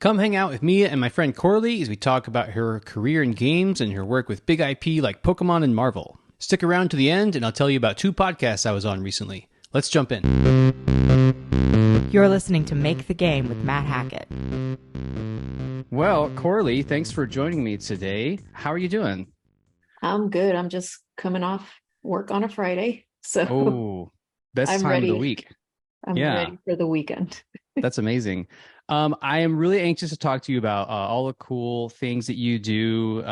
Come hang out with Mia and my friend Coraly as we talk about her career in games and her work with big IP like Pokemon and Marvel. Stick around to the end and I'll tell you about two podcasts I was on recently. Let's jump in. You're listening to Make the Game with Matt Hackett. Well, Coraly, thanks for joining me today. How are you doing? I'm good. I'm just coming off work on a Friday. So Oh, best I'm time of the ready. week. I'm Yeah, ready for the weekend. that's amazing. I am really anxious to talk to you about all the cool things that you do.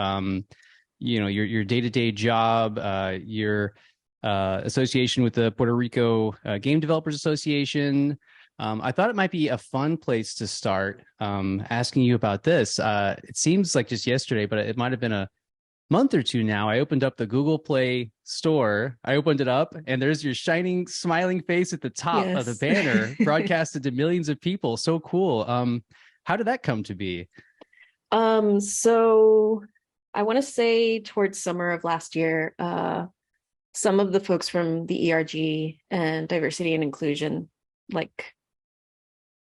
Your day-to-day job, your association with the Puerto Rico Game Developers Association. I thought it might be a fun place to start asking you about this. It seems like just yesterday, but it might have been a month or two now. I opened up the Google Play store. I opened it up, and there's your shining, smiling face at the top of the Yes. banner, broadcasted to millions of people. So cool. How did that come to be? So I want to say towards summer of last year, some of the folks from the ERG and diversity and inclusion, like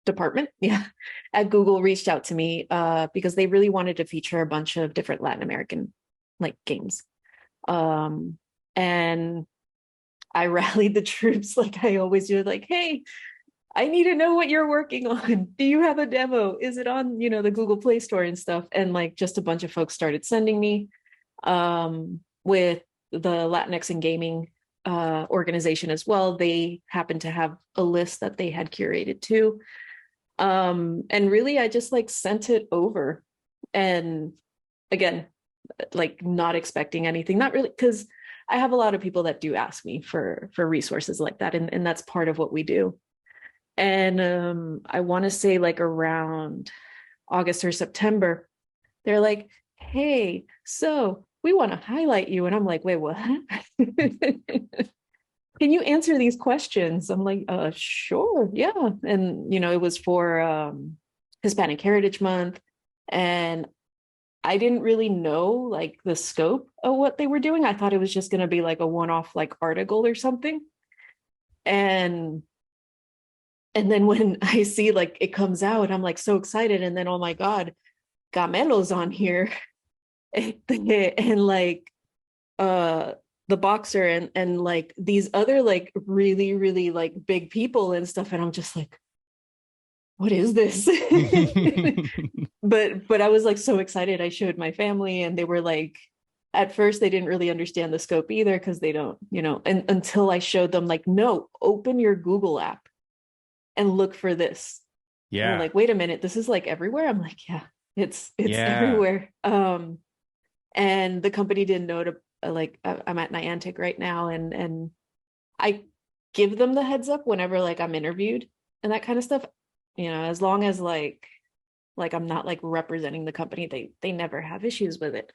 department, yeah, at Google reached out to me because they really wanted to feature a bunch of different Latin American like games. And I rallied the troops like I always do, like, hey, I need to know what you're working on. Do you have a demo? Is it on, the Google Play Store and stuff? And like just a bunch of folks started sending me with the Latinx in gaming organization as well. They happened to have a list that they had curated too. And really I just like sent it over. And again, like not expecting anything, not really, because I have a lot of people that do ask me for resources like that, and that's part of what we do. And I want to say like around August or September, they're like, hey, so we want to highlight you. And I'm like, wait, what? Can you answer these questions? I'm like, sure, yeah. And it was for Hispanic Heritage Month, and I didn't really know like the scope of what they were doing. I thought it was just going to be like a one-off like article or something. And then when I see like it comes out, I'm like so excited. And then, oh my God, Gamelo's on here. And like the boxer and like these other like really, really like big people and stuff. And I'm just like, what is this? But I was like so excited. I showed my family and they were like, at first they didn't really understand the scope either because they don't, and until I showed them like, no, open your Google app and look for this. And they're Yeah. like, wait a minute, this is like everywhere. I'm like, yeah, it's Yeah. everywhere. And the company didn't know to like I'm at Niantic right now, and I give them the heads up whenever like I'm interviewed and that kind of stuff. As long as like I'm not like representing the company, they never have issues with it.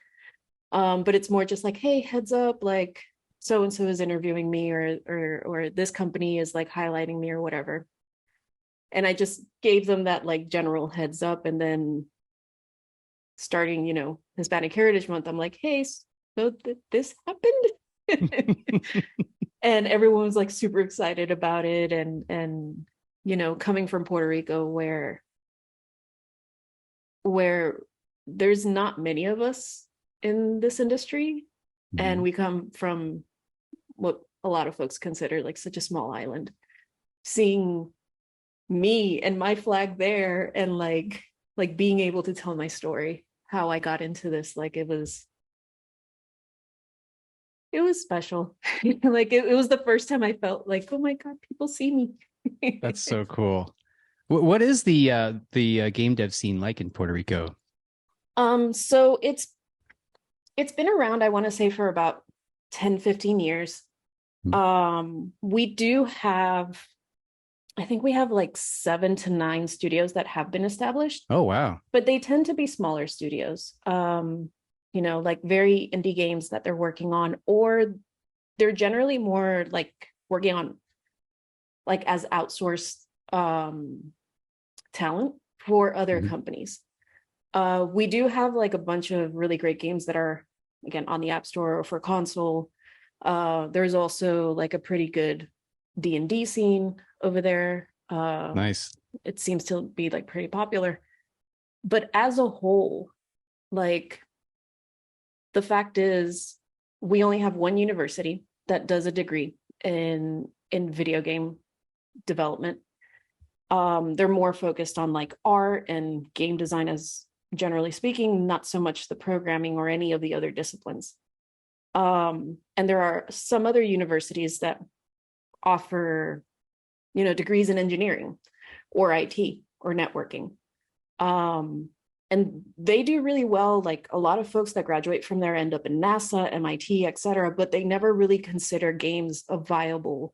But it's more just like, hey, heads up, like so and so is interviewing me, or this company is like highlighting me or whatever. And I just gave them that like general heads up. And then starting, Hispanic Heritage Month, I'm like, hey, so this happened. And everyone was like super excited about it. And coming from Puerto Rico where there's not many of us in this industry, and we come from what a lot of folks consider like such a small island, seeing me and my flag there and like being able to tell my story, how I got into this, like it was special. Like it was the first time I felt like, oh my God, people see me. That's so cool. What is the game dev scene like in Puerto Rico? So it's been around, I want to say, for about 10-15 years. We do have, I think we have like 7 to 9 studios that have been established, Oh, wow. but they tend to be smaller studios. Like very indie games that they're working on, or they're generally more like working on like as outsourced talent for other Mhm. companies. We do have like a bunch of really great games that are again on the App Store or for console. There's also like a pretty good D&D scene over there. Nice. It seems to be like pretty popular. But as a whole, like, the fact is, we only have one university that does a degree in video game development. They're more focused on like art and game design, as generally speaking, not so much the programming or any of the other disciplines. And there are some other universities that offer, degrees in engineering or IT or networking. And they do really well. Like, a lot of folks that graduate from there end up in NASA, MIT, et cetera, but they never really consider games a viable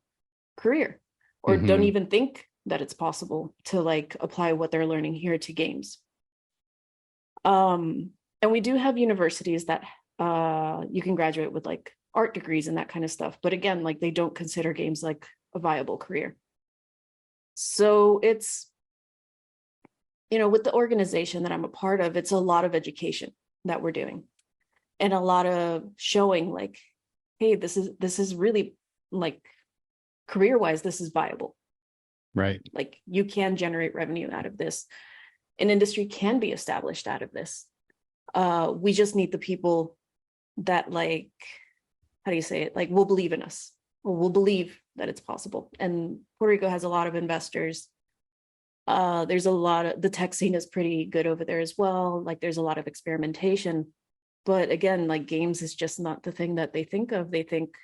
career, or don't even think that it's possible to like apply what they're learning here to games. And we do have universities that you can graduate with like art degrees and that kind of stuff. But again, like, they don't consider games like a viable career. So it's, with the organization that I'm a part of, it's a lot of education that we're doing, and a lot of showing like, hey, this is really, like, career-wise, this is viable. Right. Like, you can generate revenue out of this. An industry can be established out of this. We just need the people that, like, how do you say it? Like, will believe in us, or will believe that it's possible. And Puerto Rico has a lot of investors. There's a lot of, the tech scene is pretty good over there as well. Like, there's a lot of experimentation, but again, like, games is just not the thing that they think of. They think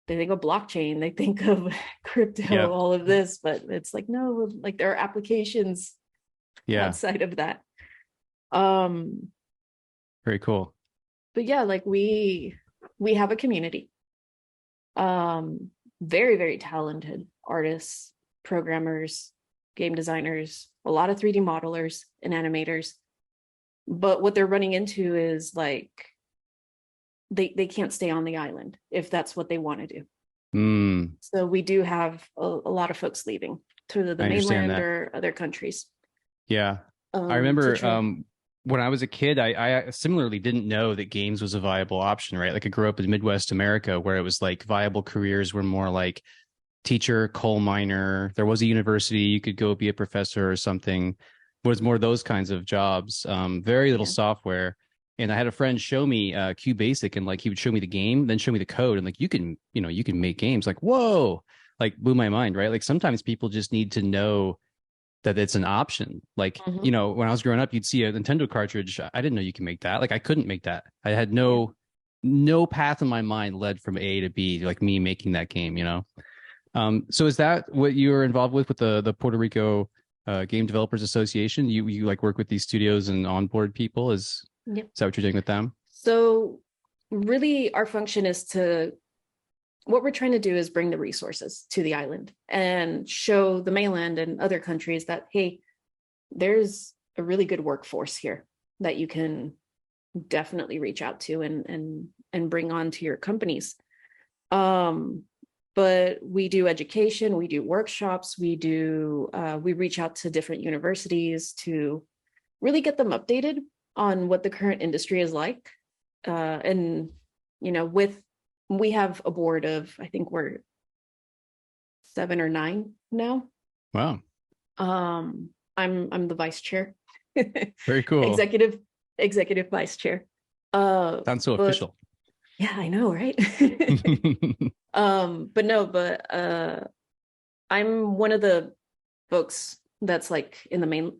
of blockchain, they think of crypto, all of this, but it's like, no, like, there are applications outside of that. Very cool. But yeah, like, we have a community, very, very talented artists, programmers, game designers, a lot of 3D modelers and animators. But what they're running into is like, they can't stay on the island if that's what they want to do. So we do have a lot of folks leaving to the mainland or other countries. Yeah. I remember when I was a kid, I similarly didn't know that games was a viable option, right? Like, I grew up in Midwest America, where it was like viable careers were more like teacher, coal miner. There was a university, you could go be a professor or something. It was more those kinds of jobs. Very little software. And I had a friend show me QBasic, and like, he would show me the game, then show me the code, and like, you can make games. Like, whoa, like, blew my mind, right? Like, sometimes people just need to know that it's an option. Like, when I was growing up, you'd see a Nintendo cartridge. I didn't know you can make that. Like, I couldn't make that. I had no path in my mind led from A to B, like me making that game, So is that what you're involved with the Puerto Rico Game Developers Association? You like work with these studios and onboard people? Is that what you're doing with them? So really, our function is what we're trying to do is bring the resources to the island and show the mainland and other countries that, hey, there's a really good workforce here that you can definitely reach out to and bring on to your companies. But we do education, we do workshops, we reach out to different universities to really get them updated on what the current industry is like. And, we have a board of, I think we're 7 or 9 now. Wow. I'm the vice chair. Very cool. Executive vice chair. Sounds so official. Yeah, I know, right? I'm one of the folks that's like in the main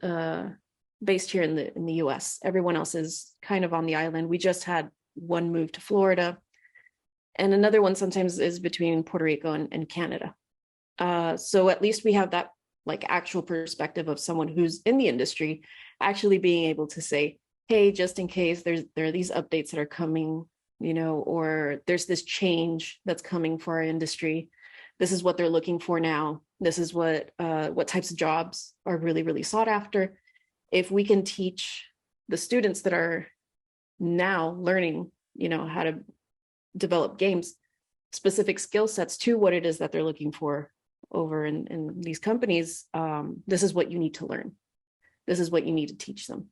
based here in the US. Everyone else is kind of on the island. We just had one move to Florida, and another one sometimes is between Puerto Rico and Canada. So at least we have that like actual perspective of someone who's in the industry actually being able to say, hey, just in case there are these updates that are coming, or there's this change that's coming for our industry. This is what they're looking for now. This is what types of jobs are really, really sought after. If we can teach the students that are now learning, how to develop games, specific skill sets to what it is that they're looking for over in these companies, this is what you need to learn. This is what you need to teach them.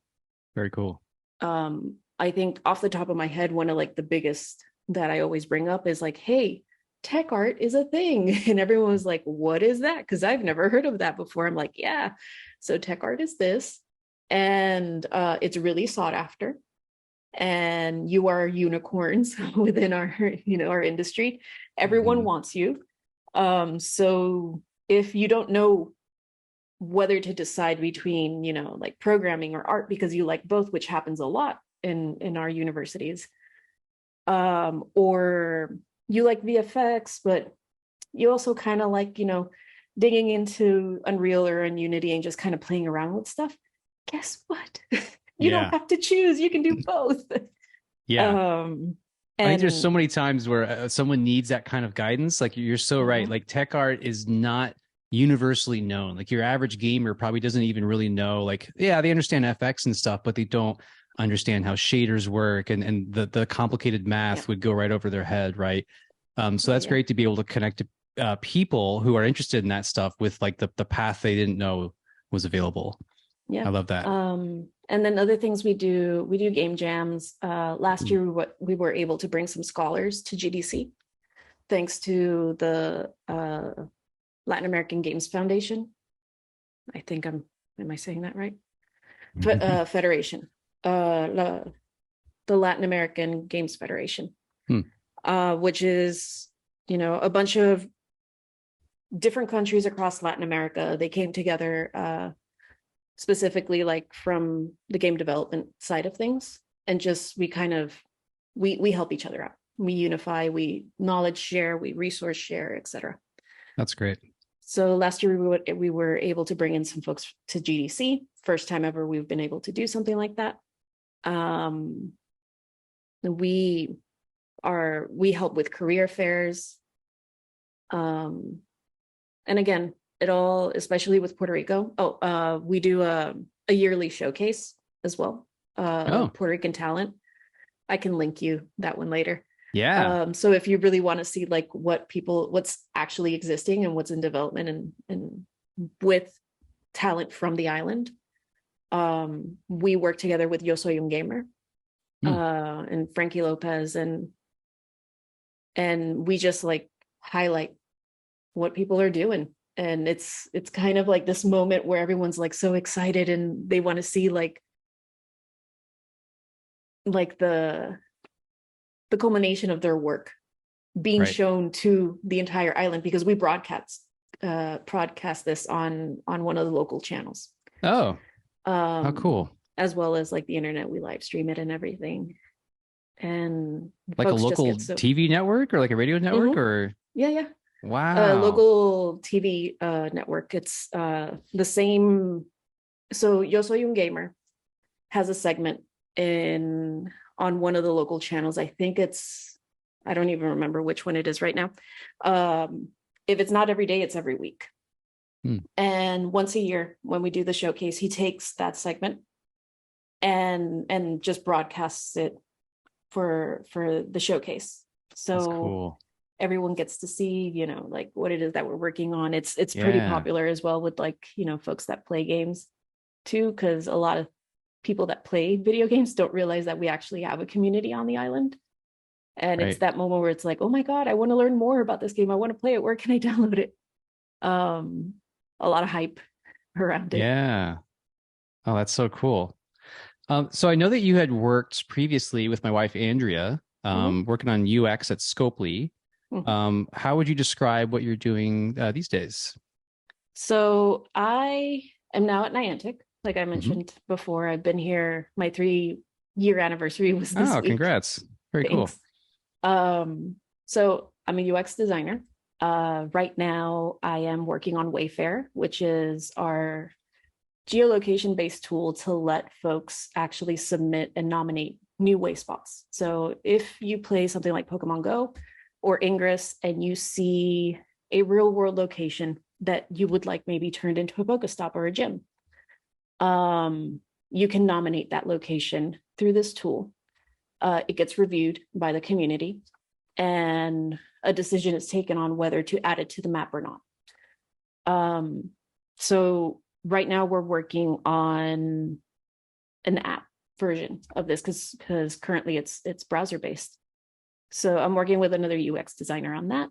Very cool. I think off the top of my head, one of like the biggest that I always bring up is like, hey, tech art is a thing. And everyone was like, what is that? Because I've never heard of that before. I'm like, yeah, so tech art is this. and it's really sought after. And you are unicorns within our, our industry. Everyone wants you. So if you don't know whether to decide between, like programming or art because you like both, which happens a lot in our universities, or you like VFX, but you also kind of like, digging into Unreal or Unity and just kind of playing around with stuff. Guess what? You don't have to choose. You can do both. Yeah. I think there's so And many times where someone needs that kind of guidance. Like you're so right. Like tech art is not universally known. Like your average gamer probably doesn't even really know, like, yeah, they understand FX and stuff, but they don't understand how shaders work and the complicated math would go right over their head. Right. So that's great to be able to connect to people who are interested in that stuff with like the path they didn't know was available. Yeah. I love that. And then other things we do game jams. Last year, we were able to bring some scholars to GDC, thanks to the Latin American Games Foundation. I think am I saying that right? Federation, the Latin American Games Federation, which is, a bunch of different countries across Latin America. They came together specifically like from the game development side of things, and just we help each other out. We unify, we knowledge share, we resource share, etc. That's great. So last year we were able to bring in some folks to GDC. First time ever we've been able to do something like that. We help with career fairs. And again, it all, especially with Puerto Rico. We do a yearly showcase as well. Puerto Rican talent. I can link you that one later. Yeah. So if you really want to see like what's actually existing and what's in development and with talent from the island, we work together with Yo Soy Un Gamer, and Frankie Lopez, and we just like highlight what people are doing. And it's kind of like this moment where everyone's like so excited and they want to see like the culmination of their work being shown to the entire island, because we broadcast this on one of the local channels. Oh, how cool. As well as like the internet, we live stream it and everything. And like a local TV network or like a radio network or yeah. Wow. Local TV network. It's the same. So Yo Soy Un Gamer has a segment on one of the local channels. I think I don't even remember which one it is right now. If it's not every day, it's every week. And once a year when we do the showcase, he takes that segment and just broadcasts it for the showcase. So that's cool. Everyone gets to see, like what it is that we're working on. It's pretty popular as well with like, folks that play games too, because a lot of people that play video games don't realize that we actually have a community on the island. And it's that moment where it's like, oh my God, I want to learn more about this game. I want to play it. Where can I download it? A lot of hype around it. Yeah. Oh, that's so cool. So I know that you had worked previously with my wife, Andrea, working on UX at Scopely. How would you describe what you're doing these days? So I am now at Niantic. Like I mentioned before, I've been here. My 3-year anniversary was this week. Congrats. Very Thanks. Cool. So I'm a UX designer. Right now I am working on Wayfair, which is our geolocation-based tool to let folks actually submit and nominate new way spots. So if you play something like Pokemon Go or Ingress and you see a real world location that you would like maybe turned into a Pokestop or a gym, you can nominate that location through this tool. It gets reviewed by the community and a decision is taken on whether to add it to the map or not. So right now we're working on an app version of this because currently it's browser based. So I'm working with another UX designer on that.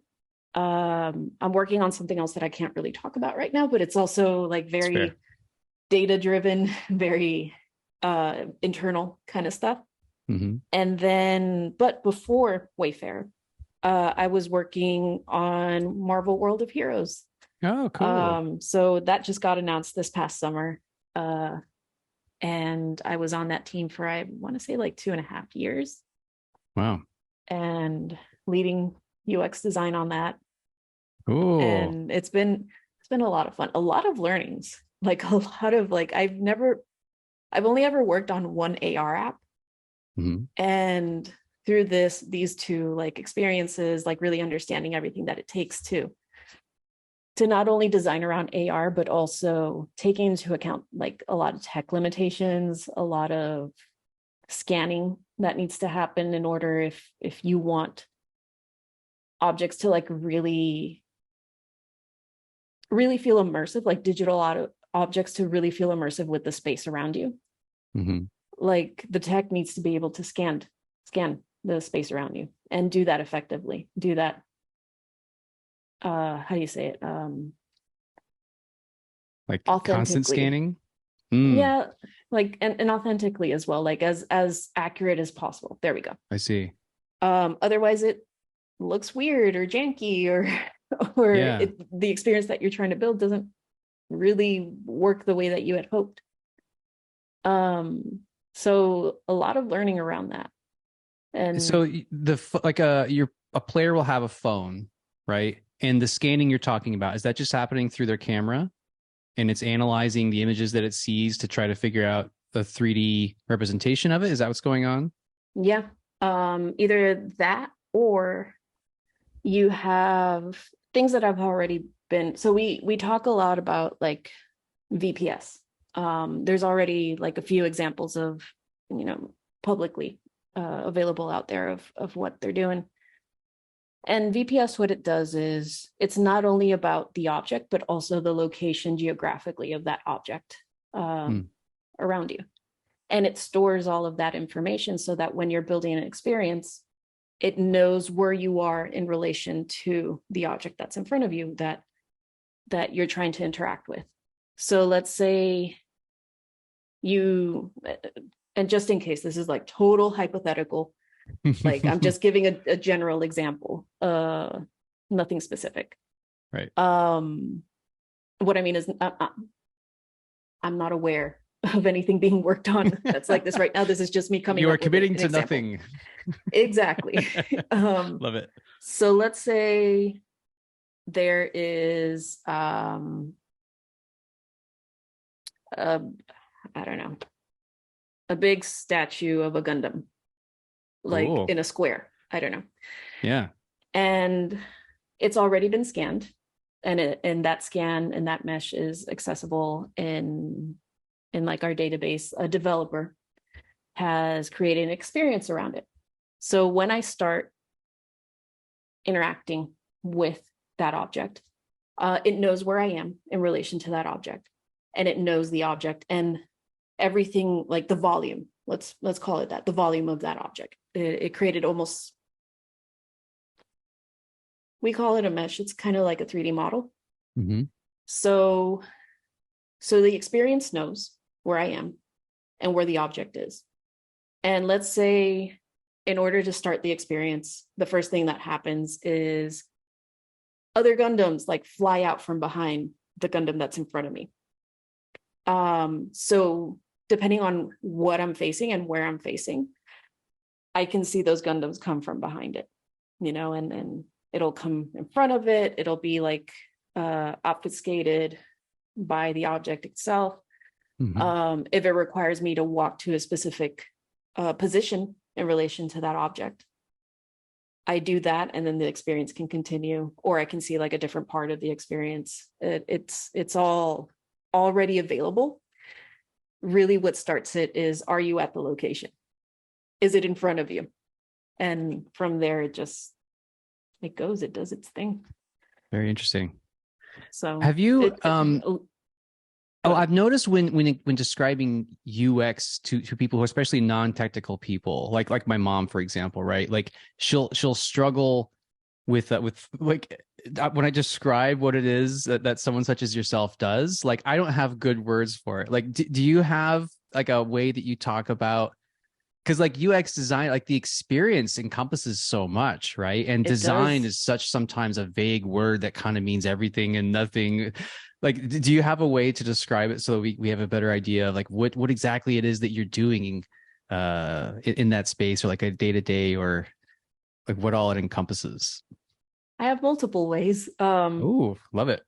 I'm working on something else that I can't really talk about right now, but it's also like very data driven, very internal kind of stuff. Mm-hmm. And then, but before Wayfair, I was working on Marvel World of Heroes. Oh, cool. So that just got announced this past summer. And I was on that team for, I want to say, like 2.5 years. Wow. And leading UX design on that. Cool. And it's been a lot of fun, a lot of learnings, like a lot of like I've only ever worked on one AR app. Mm-hmm. And through these two like experiences, like really understanding everything that it takes to not only design around AR, but also taking into account like a lot of tech limitations, a lot of scanning that needs to happen in order if you want objects to like really feel immersive, like digital objects to really feel immersive with the space around you. Mm-hmm. Like the tech needs to be able to scan the space around you and do that effectively. Do that. How do you say it? Like constant Authentically. scanning. Yeah, like and authentically as well, like as accurate as possible. There we go. I see. Otherwise it looks weird or janky or Yeah. the experience that you're trying to build doesn't really work the way that you had hoped. So a lot of learning around that. And So a player will have a phone, right? And the scanning you're talking about, is that just happening through their camera and it's analyzing the images that it sees to try to figure out the 3D representation of it? Is that what's going on? yeah, either that or you have things that have already been, so we talk a lot about like VPS. There's already like a few examples of, publicly available out there of what they're doing. And VPS, what it does is it's not only about the object, but also the location geographically of that object around you. And it stores all of that information so that when you're building an experience, it knows where you are in relation to the object that's in front of you that you're trying to interact with. So let's say and just in case this is like total hypothetical, like I'm just giving a general example, nothing specific. Right. What I mean is I'm not aware of anything being worked on that's like this right now. This is just me coming. You are up committing with to example. nothing. Exactly. Love it. So let's say there is I don't know, a big statue of a Gundam, like Cool. in a square. I don't know. Yeah. And it's already been scanned, and that scan and that mesh is accessible in like our database. A developer has created an experience around it. So when I start interacting with that object, it knows where I am in relation to that object, and it knows the object and everything, like the volume. Let's call it that, the volume of that object. It created almost, we call it a mesh. It's kind of like a 3D model. Mm-hmm. So the experience knows where I am and where the object is. And let's say in order to start the experience, the first thing that happens is other Gundams like fly out from behind the Gundam that's in front of me. So depending on what I'm facing and where I'm facing, I can see those Gundams come from behind it, and it'll come in front of it. It'll be like obfuscated by the object itself. Mm-hmm. If it requires me to walk to a specific position in relation to that object, I do that, and then the experience can continue, or I can see like a different part of the experience. It's all already available. Really, what starts it is, are you at the location? Is it in front of you? And from there, it does its thing. Very interesting. So have you I've noticed when describing UX to people who are especially non-technical people, like my mom, for example, right? Like she'll struggle with like when I describe what it is that someone such as yourself does, like I don't have good words for it. Like, do you have like a way that you talk about? Because like UX design, like the experience encompasses so much, right? And It design does. is such sometimes a vague word that kind of means everything and nothing. Like, do you have a way to describe it so we have a better idea of like what exactly it is that you're doing in that space, or like a day to day, or like what all it encompasses? I have multiple ways. Oh, love it.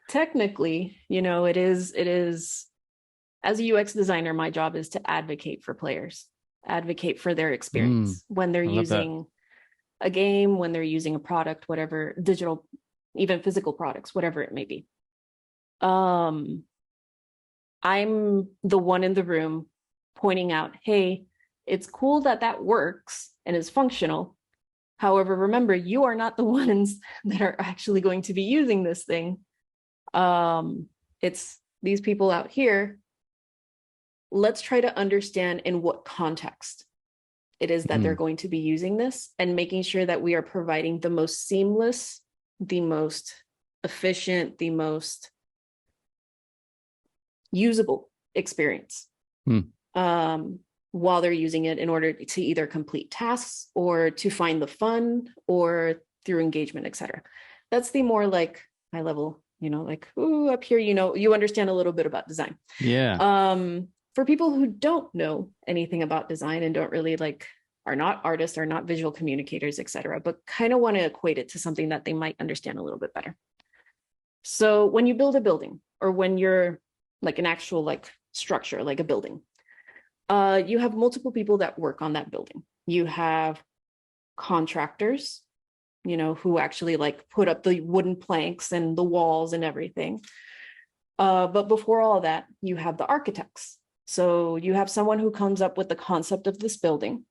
Technically, it is as a UX designer, my job is to advocate for players, advocate for their Mm, experience when they're I love that. using a game, when they're using a product, whatever, digital, even physical products, whatever it may be. Um, I'm the one in the room pointing out, hey, it's cool that that works and is functional. However, remember, you are not the ones that are actually going to be using this thing. It's these people out here. Let's try to understand in what context it is that they're Mm, going to be using this, and making sure that we are providing the most seamless, the most efficient, the most usable experience mm, um, while they're using it in order to either complete tasks or to find the fun or through engagement, etc. That's the more like high level, like ooh, up here, you understand a little bit about design. yeah. For people who don't know anything about design and don't really are not artists, are not visual communicators, etc., but kind of want to equate it to something that they might understand a little bit better. So when you build a building, or when you're like an actual structure, like a building, you have multiple people that work on that building. You have contractors, who actually put up the wooden planks and the walls and everything. But before all that, you have the architects. So you have someone who comes up with the concept of this building,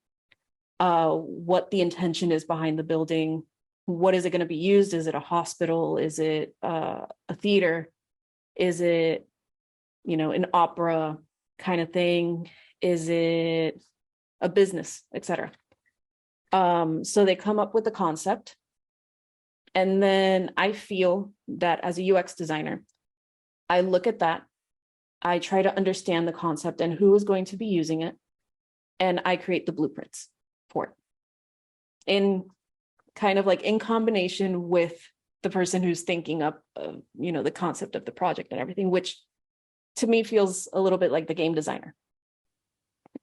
what the intention is behind the building, what is it going to be used? Is it a hospital? Is it a theater? Is it, an opera kind of thing? Is it a business, etc.? So they come up with the concept. And then I feel that as a UX designer, I look at that, I try to understand the concept and who is going to be using it, and I create the blueprints for it in kind of in combination with the person who's thinking up, the concept of the project and everything, which to me feels a little bit like the game designer.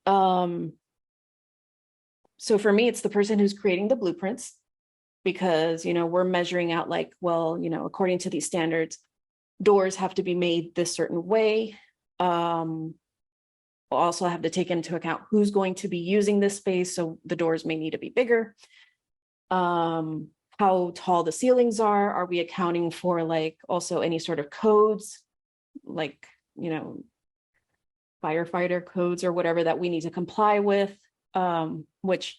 So for me, it's the person who's creating the blueprints, because, we're measuring out according to these standards, doors have to be made this certain way. We'll also have to take into account who's going to be using this space. So the doors may need to be bigger. How tall the ceilings are. Are we accounting for also any sort of codes, firefighter codes or whatever that we need to comply with, which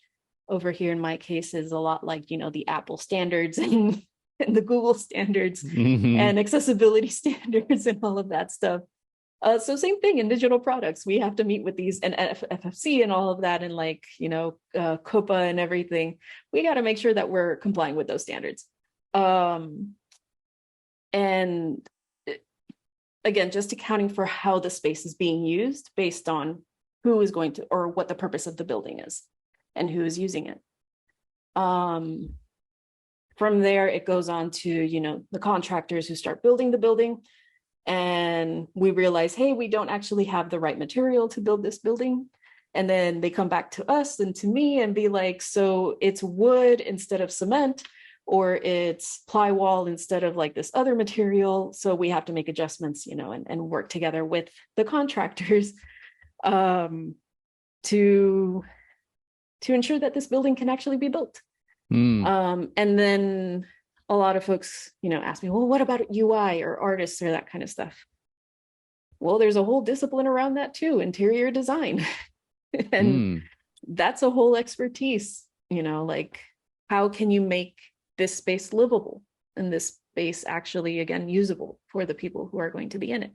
over here in my case is a lot like, the Apple standards and the Google standards Hmm. and accessibility standards and all of that stuff. So same thing in digital products. We have to meet with these and FFC and all of that, and COPA and everything. We got to make sure that we're complying with those standards. And again, just accounting for how the space is being used based on who is going to, or what the purpose of the building is and who is using it. From there, it goes on to, the contractors who start building the building. And we realize, hey, we don't actually have the right material to build this building. And then they come back to us and to me and be like, so it's wood instead of cement, or it's plywall instead of this other material. So we have to make adjustments, and work together with the contractors to ensure that this building can actually be built. Mm, And then a lot of folks, ask me, well, what about UI or artists or that kind of stuff? Well, there's a whole discipline around that too, interior design. And mm. that's a whole expertise, how can you make this space livable and this space actually, again, usable for the people who are going to be in it?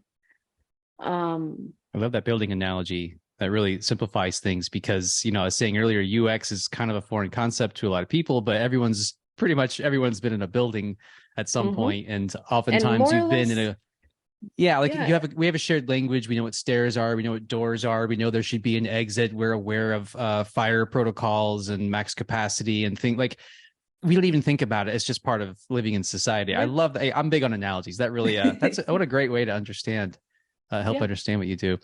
I love that building analogy. That really simplifies things because, I was saying earlier, UX is kind of a foreign concept to a lot of people, but everyone's pretty much everyone's been in a building at some Mhm. point, and And oftentimes more or you've been in less, a yeah, like yeah, we have a shared language. We know what stairs are. We know what doors are. We know there should be an exit. We're aware of fire protocols and max capacity and things like we don't even think about it. It's just part of living in society. I yeah, love that. I'm big on analogies. That really, what a great way to understand, help yeah. understand what you do.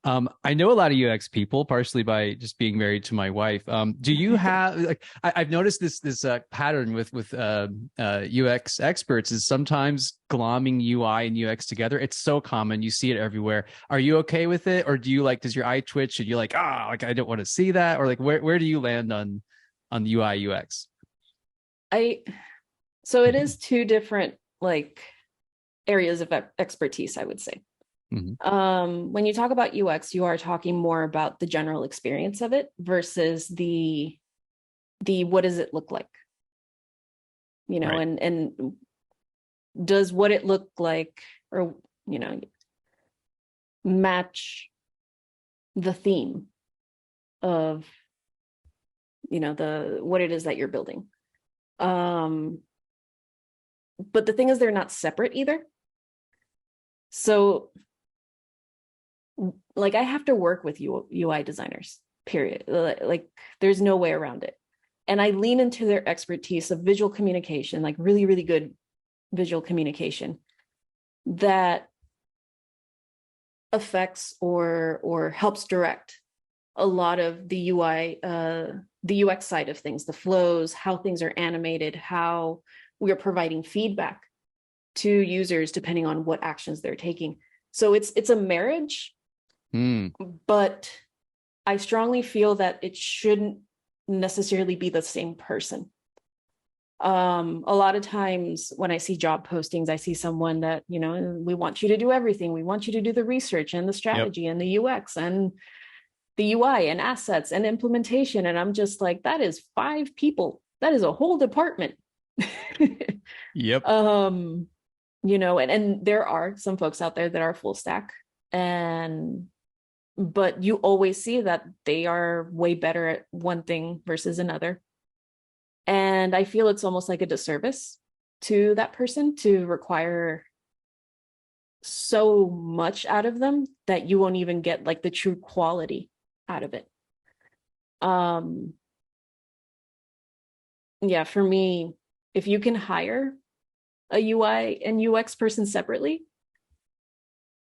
I know a lot of UX people, partially by just being married to my wife. Do you have like I've noticed this pattern with UX experts is sometimes glomming UI and UX together. It's so common. You see it everywhere. Are you okay with it, or do you like does your eye twitch and you're like like I don't want to see that, or like where do you land on UI UX? I so it is two different like areas of expertise, I would say. Mhm. When you talk about UX, you are talking more about the general experience of it versus the what does it look like, Right. and does what it look like or match the theme of the what it is that you're building. Um, but the thing is, they're not separate either. So, like, I have to work with UI designers. Period. Like, there's no way around it. And I lean into their expertise of visual communication, like really, really good visual communication that affects or helps direct a lot of the UI, the UX side of things, the flows, how things are animated, how we are providing feedback to users depending on what actions they're taking. So it's a marriage, Mm. but I strongly feel that it shouldn't necessarily be the same person. A lot of times when I see job postings, I see someone that, we want you to do everything. We want you to do the research and the Yep. strategy and the UX and the UI and assets and implementation. And I'm just like, that is 5 people. That is a whole department. Yep. um, and there are some folks out there that are full stack, but you always see that they are way better at one thing versus another. And I feel it's almost like a disservice to that person to require so much out of them that you won't even get like the true quality out of it. Um, yeah, for me, if you can hire a UI and UX person separately,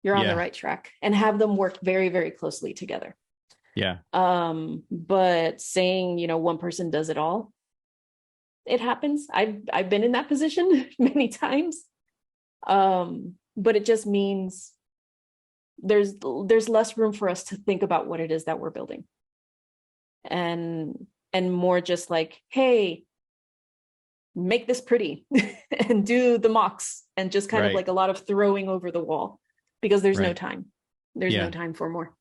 you're on the Yeah. right track and have them work very, very closely together. Yeah. But saying, one person does it all, it happens. I've been in that position many times. But it just means there's less room for us to think about what it is that we're building. And more just like, hey, make this pretty and do the mocks and just kind of Right. like a lot of throwing over the wall because there's no Right. time. There's no Yeah. time for more.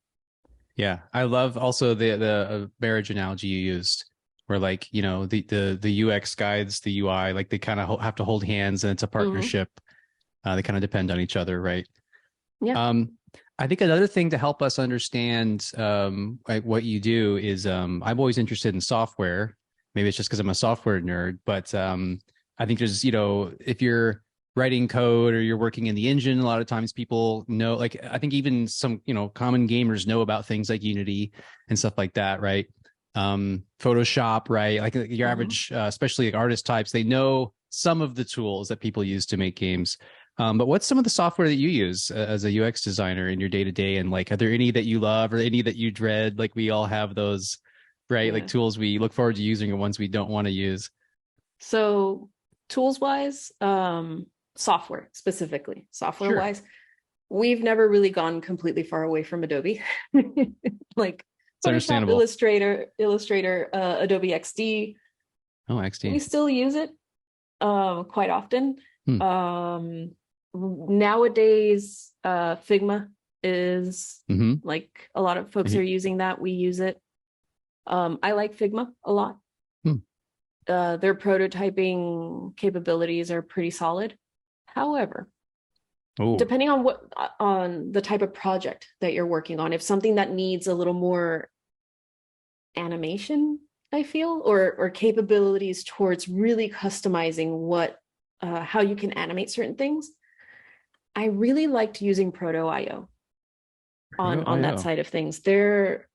Yeah. I love also the marriage analogy you used where like, the UX guides the UI, like they kind of have to hold hands and it's a Mm-hmm. partnership. They kind of depend on each other, right? Yeah. Um, I think another thing to help us understand like what you do is I'm always interested in software. Maybe it's just because I'm a software nerd, but I think there's, if you're writing code or you're working in the engine, a lot of times people know, like I think even some, common gamers know about things like Unity and stuff like that, right? Photoshop, right? Like your Mm-hmm. average, especially like artist types, they know some of the tools that people use to make games. But what's some of the software that you use as a UX designer in your day to day? And like, are there any that you love or any that you dread? Like we all have those, right? Like Yeah. tools we look forward to using and ones we don't want to use. So tools wise, software Sure. wise, we've never really gone completely far away from Adobe. Like It's Photoshop, understandable. Illustrator, Adobe XD. Oh, We XD. still use it quite often. Hmm. Nowadays, Figma is Mm-hmm. like a lot of folks are using that. We use it. I like Figma a lot. Hmm. Their prototyping capabilities are pretty solid. However, Oh, depending on the type of project that you're working on, if something that needs a little more animation, I feel, or capabilities towards really customizing what how you can animate certain things. I really liked using Proto.io on that Proto.io. side of things. Their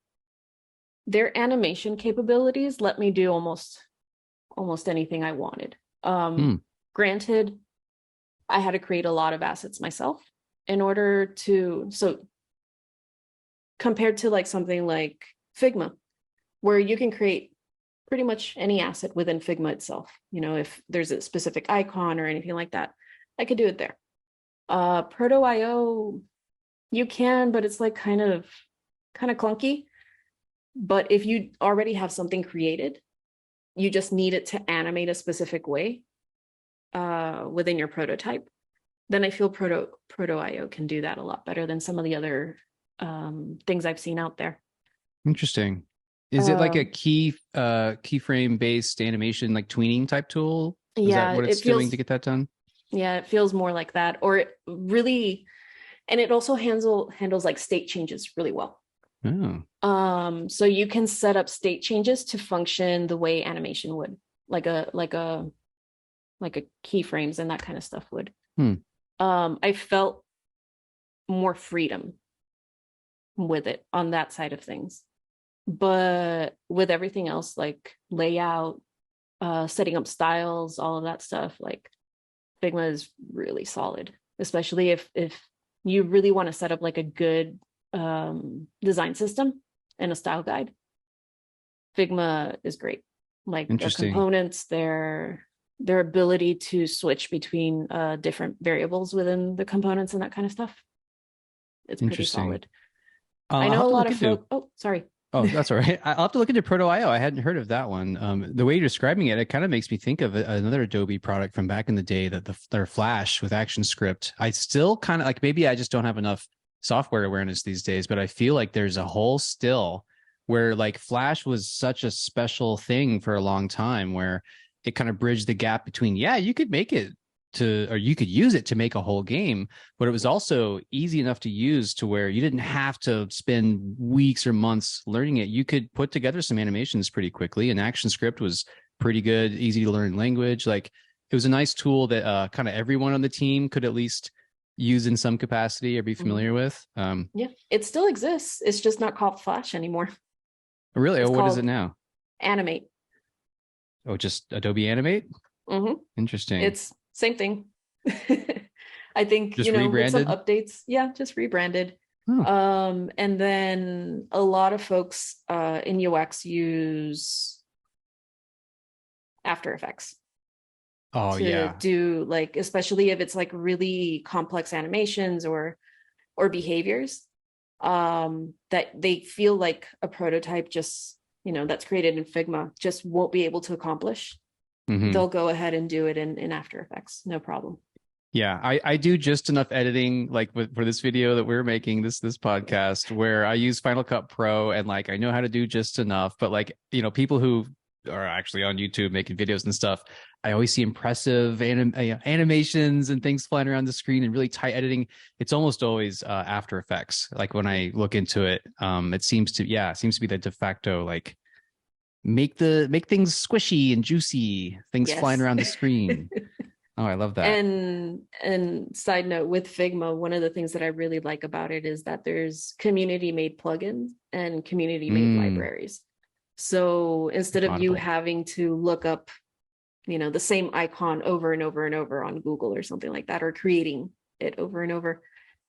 animation capabilities let me do almost anything I wanted. Hmm. Granted, I had to create a lot of assets myself in order to, so compared to like something like Figma, where you can create pretty much any asset within Figma itself. You know, if there's a specific icon or anything like that, I could do it there. Proto.io, you can, but it's like kind of clunky. But if you already have something created, you just need it to animate a specific way within your prototype, then I feel Proto.io can do that a lot better than some of the other things I've seen out there. Interesting. Is it like a keyframe based animation, like tweening type tool? Is that Yeah, what it's doing to get that done? yeah, it feels more like that. Or it really, and it also handles like state changes really well. Oh, So you can set up state changes to function the way animation would, like a keyframes and that kind of stuff would. hmm. I felt more freedom with it on that side of things. But with everything else, like layout, setting up styles, all of that stuff, like Figma is really solid, especially if you really want to set up like a good design system and a style guide. Figma is great. Like their Interesting. components, their ability to switch between different variables within the components and that kind of stuff. It's pretty Interesting. solid. I I'll know have a to lot look of into. folks. Oh, sorry. Oh, that's all right. I'll have to look into Proto.io. I hadn't heard of that one. The way you're describing it, it kind of makes me think of another Adobe product from back in the day, that their Flash with ActionScript. I still kind of like, maybe I just don't have enough software awareness these days, but I feel like there's a whole still where like Flash was such a special thing for a long time, where it kind of bridged the gap between, yeah, you could make it to, or you could use it to make a whole game, but it was also easy enough to use to where you didn't have to spend weeks or months learning it. You could put together some animations pretty quickly, and ActionScript was pretty good, easy to learn language. Like it was a nice tool that kind of everyone on the team could at least use in some capacity or be familiar with. Yeah, it still exists. It's just not called Flash anymore. Really? Oh, It's what is it called now? Animate. Oh, just Adobe Animate? Mm-hmm. Interesting. It's same thing. I think, Just with some rebranded? updates, yeah, just rebranded. Oh, And then a lot of folks in UX use After Effects oh to yeah. do, like, especially if it's like really complex animations or behaviors that they feel like a prototype just, that's created in Figma just won't be able to accomplish. Mm-hmm. They'll go ahead and do it in After Effects, no problem. Yeah, I do just enough editing like for this video that we're making, this podcast, where I use Final Cut Pro, and like I know how to do just enough, but like, people who are actually on YouTube making videos and stuff, I always see impressive animations and things flying around the screen and really tight editing. It's almost always After Effects. Like when I look into it, it seems to be the de facto, like make things squishy and juicy, things flying Yes. around the screen. Oh, I love that. And side note, with Figma, one of the things that I really like about it is that there's community made plugins and community made libraries. So instead of you Audible. having to look up, the same icon over and over and over on Google or something like that, or creating it over and over,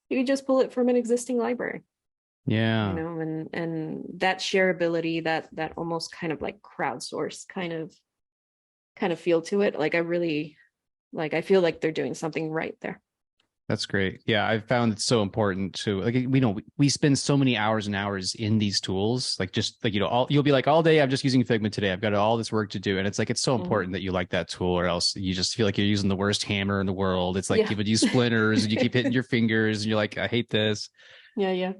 you can just pull it from an existing library. Yeah, And that shareability, that almost kind of like crowdsource kind of feel to it. Like I feel like they're doing something right there. that's great. Yeah, I've found it's so important to, like, we spend so many hours and hours in these tools. Like just like, you'll be like, all day I'm just using Figma today. I've got all this work to do. And it's like, it's so important that you like that tool, or else you just feel like you're using the worst hammer in the world. It's like Yeah. you would use splinters and you keep hitting your fingers and you're like, I hate this. Yeah.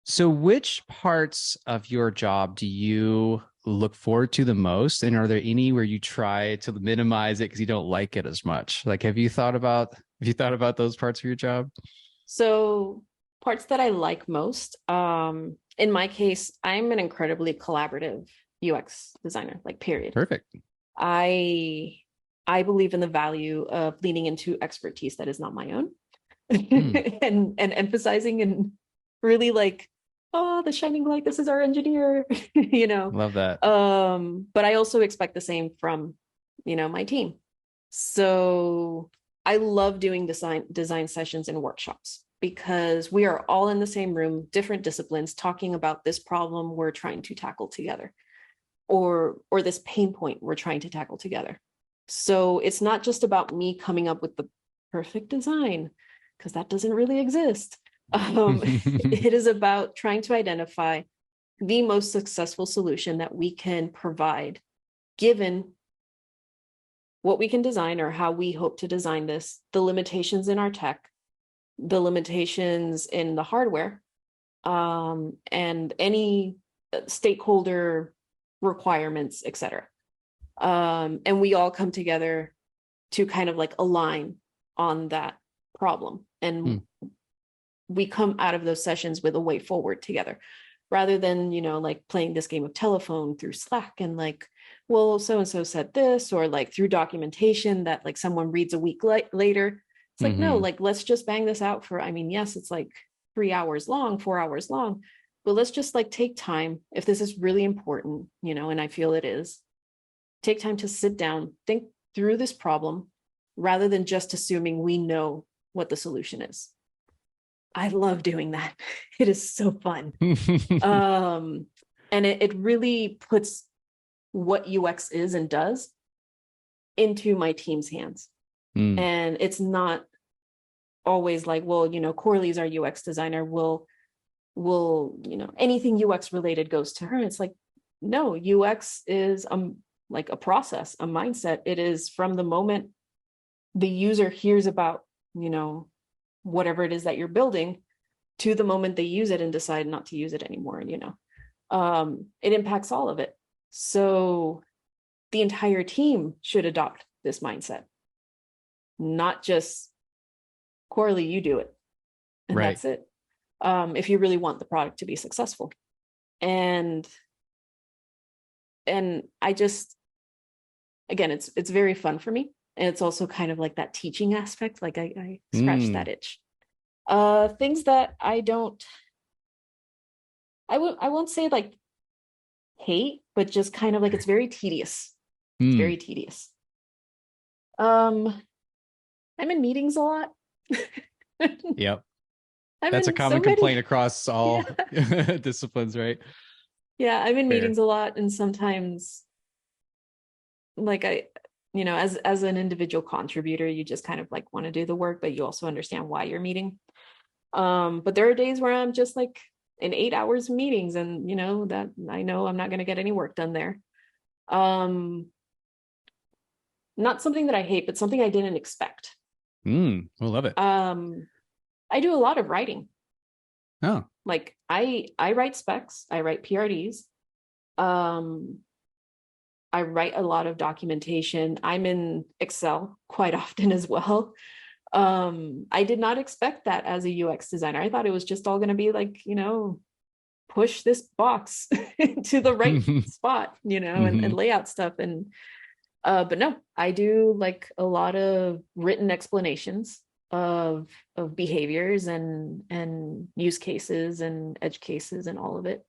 So which parts of your job do you look forward to the most? And are there any where you try to minimize it because you don't like it as much? Like, have you thought about those parts of your job? So parts that I like most, in my case, I'm an incredibly collaborative UX designer, like period. Perfect. I believe in the value of leaning into expertise that is not my own. and emphasizing and really like, oh, the shining light, this is our engineer. Love that. But I also expect the same from my team. So I love doing design sessions and workshops because we are all in the same room, different disciplines, talking about this problem we're trying to tackle together, or this pain point we're trying to tackle together. So it's not just about me coming up with the perfect design, because that doesn't really exist. It is about trying to identify the most successful solution that we can provide, given what we can design or how we hope to design this, the limitations in our tech, the limitations in the hardware, and any stakeholder requirements, etc. And we all come together to kind of like align on that problem. And we come out of those sessions with a way forward together, rather than, like playing this game of telephone through Slack and like, well, so-and-so said this, or like through documentation that like someone reads a week later. It's like, no, like, let's just bang this out for, yes, it's like 3 hours long, 4 hours long, but let's just like take time. If this is really important, and I feel it is, take time to sit down, think through this problem, rather than just assuming we know what the solution is. I love doing that. It is so fun. And it really puts what UX is and does into my team's hands. And it's not always like, well, Coraly's our UX designer. Will anything UX related goes to her. It's like, no, UX is like a process, a mindset. It is from the moment the user hears about, whatever it is that you're building, to the moment they use it and decide not to use it anymore. It impacts all of it. So the entire team should adopt this mindset, not just Coraly, you do it. And right. That's it. If you really want the product to be successful. And I just, again, it's very fun for me. And it's also kind of like that teaching aspect. Like I scratched that itch. Things that I won't say like hate, but just kind of like, it's very tedious. It's very tedious. I'm in meetings a lot. Yep. That's a common complaint across all disciplines, right? Yeah, I'm in Fair. meetings a lot, and sometimes like as an individual contributor, you just kind of like want to do the work, but you also understand why you're meeting. But there are days where I'm just like in 8 hours of meetings, and that I know I'm not going to get any work done there. Not something that I hate, but something I didn't expect. I love it. I do a lot of writing. Oh, like I write specs, I write PRDs. I write a lot of documentation. I'm in Excel quite often as well. I did not expect that as a UX designer. I thought it was just all going to be like, push this box to the right spot, and layout stuff. And but no, I do like a lot of written explanations of behaviors and use cases and edge cases and all of it.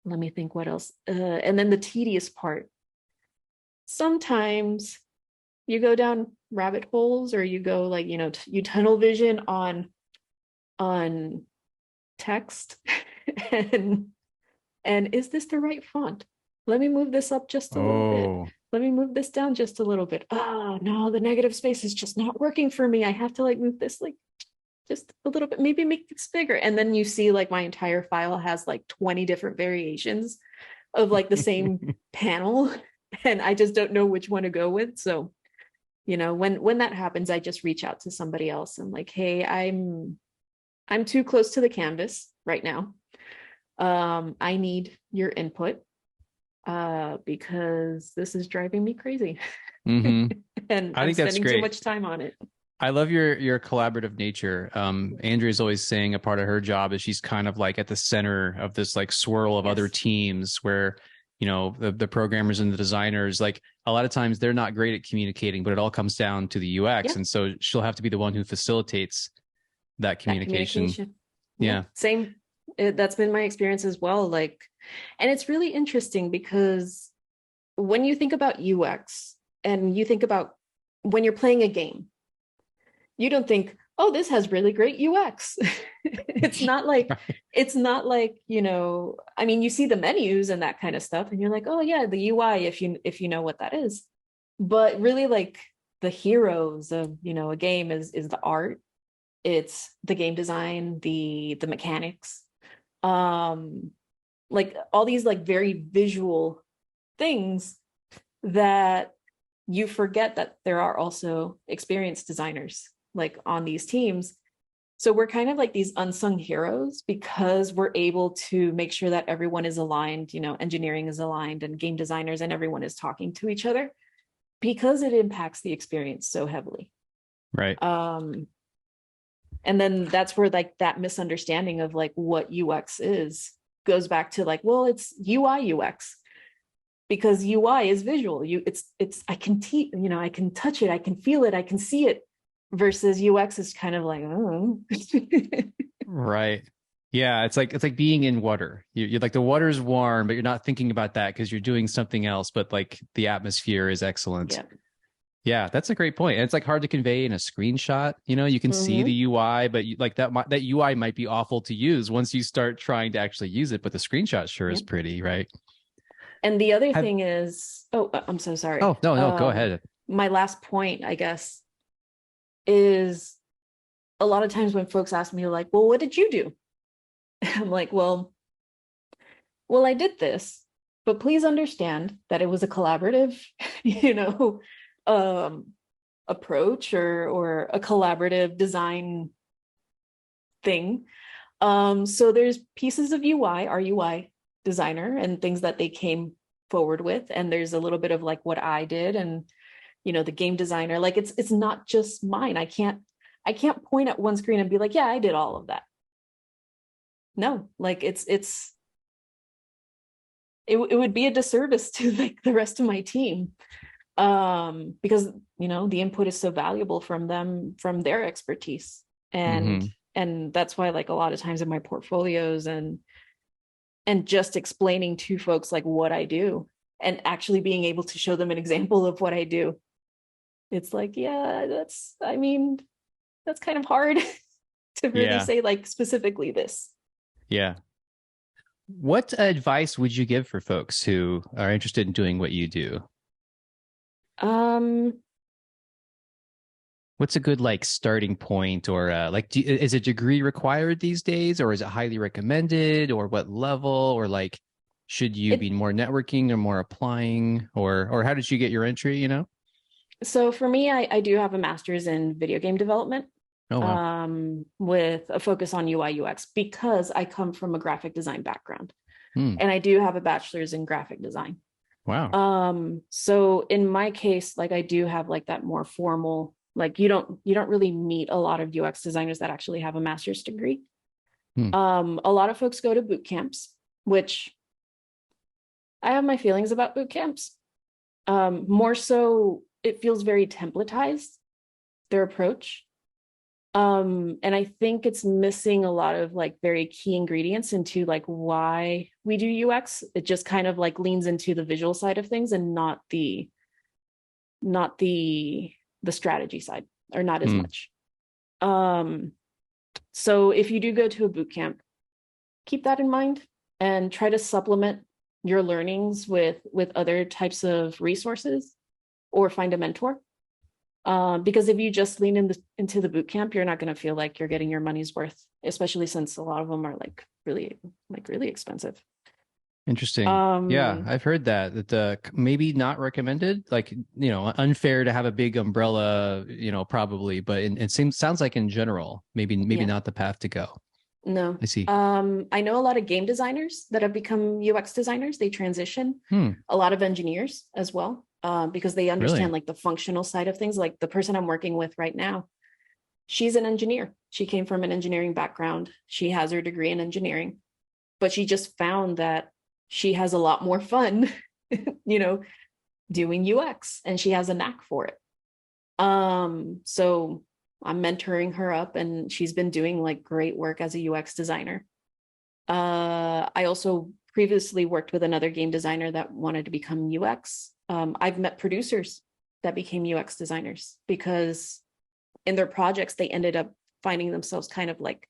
Let me think what else. And then the tedious part. Sometimes you go down rabbit holes, or you go like, you tunnel vision on text and is this the right font? Let me move this up just a little bit. Let me move this down just a little bit. Oh no, the negative space is just not working for me. I have to like move this like just a little bit, maybe make this bigger. And then you see like my entire file has like 20 different variations of like the same panel. And I just don't know which one to go with. So, when that happens, I just reach out to somebody else. I'm like, hey, I'm too close to the canvas right now. I need your input because this is driving me crazy. And I'm spending too much time on it. I love your collaborative nature. Andrea's always saying a part of her job is she's kind of like at the center of this like swirl of other Yes. teams where, the programmers and the designers, like a lot of times they're not great at communicating, but it all comes down to the UX. Yeah. And so she'll have to be the one who facilitates that That communication. communication. Yeah. Yeah. Same. That's been my experience as well. Like, and it's really interesting because when you think about UX and you think about when you're playing a game, you don't think, oh, this has really great UX. It's not like, I mean, you see the menus and that kind of stuff, and you're like, oh yeah, the UI, if you know what that is. But really, like, the heroes of, a game is the art, it's the game design, the mechanics, like all these like very visual things that you forget that there are also experienced designers like on these teams. So we're kind of like these unsung heroes because we're able to make sure that everyone is aligned, engineering is aligned and game designers and everyone is talking to each other because it impacts the experience so heavily. Right. And then that's where like that misunderstanding of like what UX is goes back to like, well, it's UI UX. Because UI is visual. It's I can I can touch it, I can feel it, I can see it. Versus UX is kind of like, oh. Right. Yeah, it's like being in water. You're like the water's warm, but you're not thinking about that because you're doing something else. But like the atmosphere is excellent. Yeah. Yeah, that's a great point. And it's like hard to convey in a screenshot. You can see the UI, but like that UI might be awful to use once you start trying to actually use it. But the screenshot sure is pretty, right? And the other thing is, I'm so sorry. Oh, no, go ahead. My last point, I guess, is a lot of times when folks ask me like, well, what did you do? I'm like, well, I did this, but please understand that it was a collaborative, approach or a collaborative design thing. So there's pieces of UI, our UI designer, and things that they came forward with, and there's a little bit of like what I did and the game designer. Like it's not just mine. I can't point at one screen and be like, yeah, I did all of that. No, like it would be a disservice to like the rest of my team, because the input is so valuable from them, from their expertise. And that's why like a lot of times in my portfolios and just explaining to folks like what I do and actually being able to show them an example of what I do. It's like, yeah, that's kind of hard to really say like specifically this. Yeah. What advice would you give for folks who are interested in doing what you do? What's a good like starting point, or is a degree required these days, or is it highly recommended, or what level, or like should you be more networking or more applying, or how did you get your entry? So for me, I do have a master's in video game development. Oh, wow. With a focus on UI UX because I come from a graphic design background, and I do have a bachelor's in graphic design. Wow. So in my case, like I do have like that more formal, like you don't really meet a lot of UX designers that actually have a master's degree. A lot of folks go to boot camps, which I have my feelings about boot camps. More so, it feels very templatized, their approach. And I think it's missing a lot of like very key ingredients into like why we do UX. It just kind of like leans into the visual side of things and not the strategy side, or not as much. So if you do go to a boot camp, keep that in mind and try to supplement your learnings with other types of resources, or find a mentor. Because if you just lean into the boot camp, you're not going to feel like you're getting your money's worth, especially since a lot of them are like really expensive. Interesting. Yeah, I've heard that maybe not recommended, like, unfair to have a big umbrella, probably, but it sounds like in general, maybe not the path to go. No, I see. I know a lot of game designers that have become UX designers. They transition. A lot of engineers as well. Because they understand like the functional side of things. Like the person I'm working with right now, she's an engineer. She came from an engineering background. She has her degree in engineering, but she just found that she has a lot more fun, doing UX, and she has a knack for it. So I'm mentoring her up, and she's been doing like great work as a UX designer. I also previously worked with another game designer that wanted to become UX. I've met producers that became UX designers because in their projects, they ended up finding themselves kind of like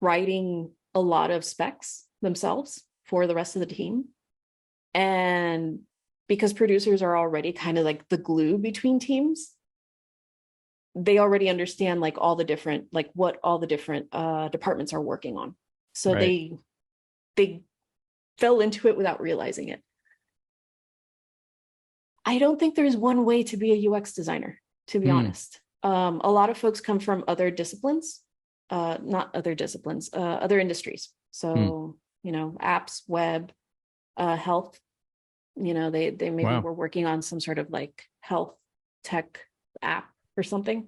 writing a lot of specs themselves for the rest of the team. And because producers are already kind of like the glue between teams, they already understand like all the different, like what all the different departments are working on. So Right. they fell into it without realizing it. I don't think there's one way to be a UX designer, to be honest. A lot of folks come from other disciplines, not other disciplines, other industries. So, apps, web, health, they maybe Wow. were working on some sort of like health tech app or something.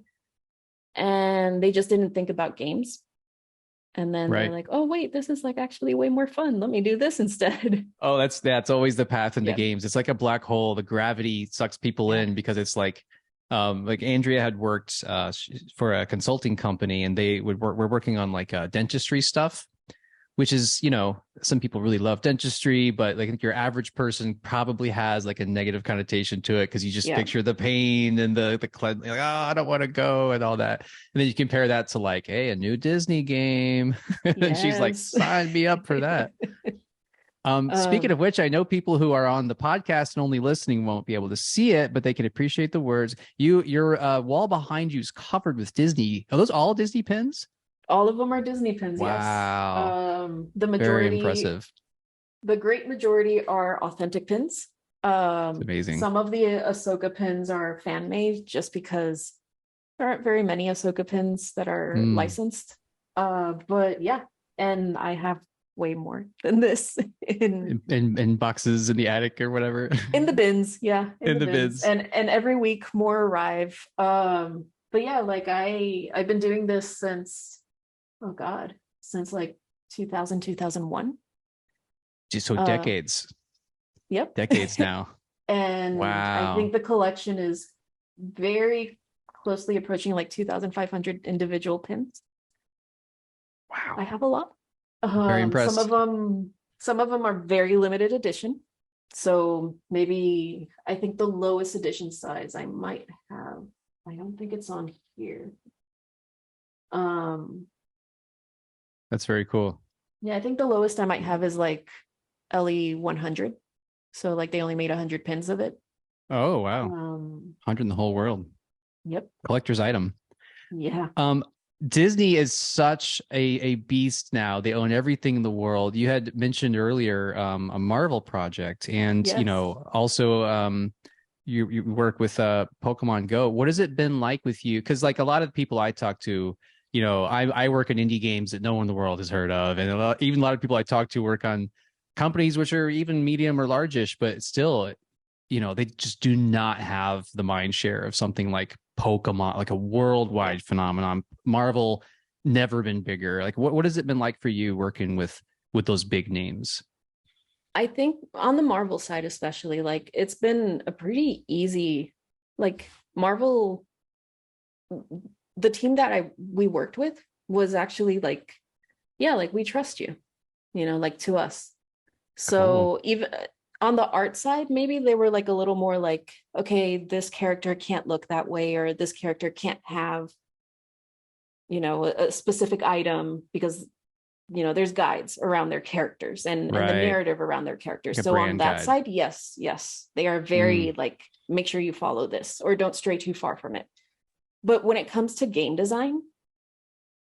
And they just didn't think about games. And then they're Right. like, oh, wait, this is like actually way more fun. Let me do this instead. Oh, that's always the path into Yeah. games. It's like a black hole. The gravity sucks people Yeah. in because it's like Andrea had worked for a consulting company, and they we're working on like dentistry stuff, which is, some people really love dentistry, but like, I think your average person probably has like a negative connotation to it because you just Yeah. picture the pain and the like, oh, I don't want to go and all that. And then you compare that to like, hey, a new Disney game. And she's like, Yes. sign me up for that. Speaking um, of which, I know people who are on the podcast and only listening won't be able to see it, but they can appreciate the words. Your wall behind you is covered with Disney. Are those all Disney pins? all of them are Disney pins, yes. Wow. The Very majority, impressive. the great majority are authentic pins. It's amazing. Some of the Ahsoka pins are fan made just because there aren't very many Ahsoka pins that are Mm. licensed. But yeah, and I have way more than this in In boxes in the attic or whatever. in the bins. Yeah, in In the the bins. bids. And every week more arrive. But yeah, like I've been doing this since, oh God, since like 2000, 2001. Just so Uh, decades. yep. Decades now. And I think Wow. the collection is very closely approaching like 2,500 individual pins. I Wow. have a lot. Very Some of impressed. them, some of them are very limited edition. So maybe I think the lowest edition size I might have, I don't think it's on here. Um, That's very cool. yeah, I think the lowest I might have is like LE 100. So like they only made 100 pins of it. Oh, wow. Um, 100 in the whole world. yep. Collector's item. Yeah. Um, Disney is such a beast now. They own everything in the world. You had mentioned earlier a Marvel project, and Yes. also you work with Pokemon Go. What has it been like with you? Because like a lot of the people I talk to, I work in indie games that no one in the world has heard of, and even a lot of people I talk to work on companies which are even medium or largish, but still, they just do not have the mind share of something like Pokemon, like a Yeah. worldwide phenomenon. Marvel never been bigger. Like what has it been like for you working with those big names? I think on the Marvel side, especially, like it's been a pretty easy, like Marvel, the team that we worked with was actually like, yeah, like we trust you, like to us. Cool. So even on the art side, maybe they were like a little more like, okay, this character can't look that way, or this character can't have, a specific item because there's guides around their characters and the Right. narrative around their Like characters. a So on brand that guide. side, yes, they are very Mm. like, make sure you follow this or don't stray too far from it. But when it comes to game design,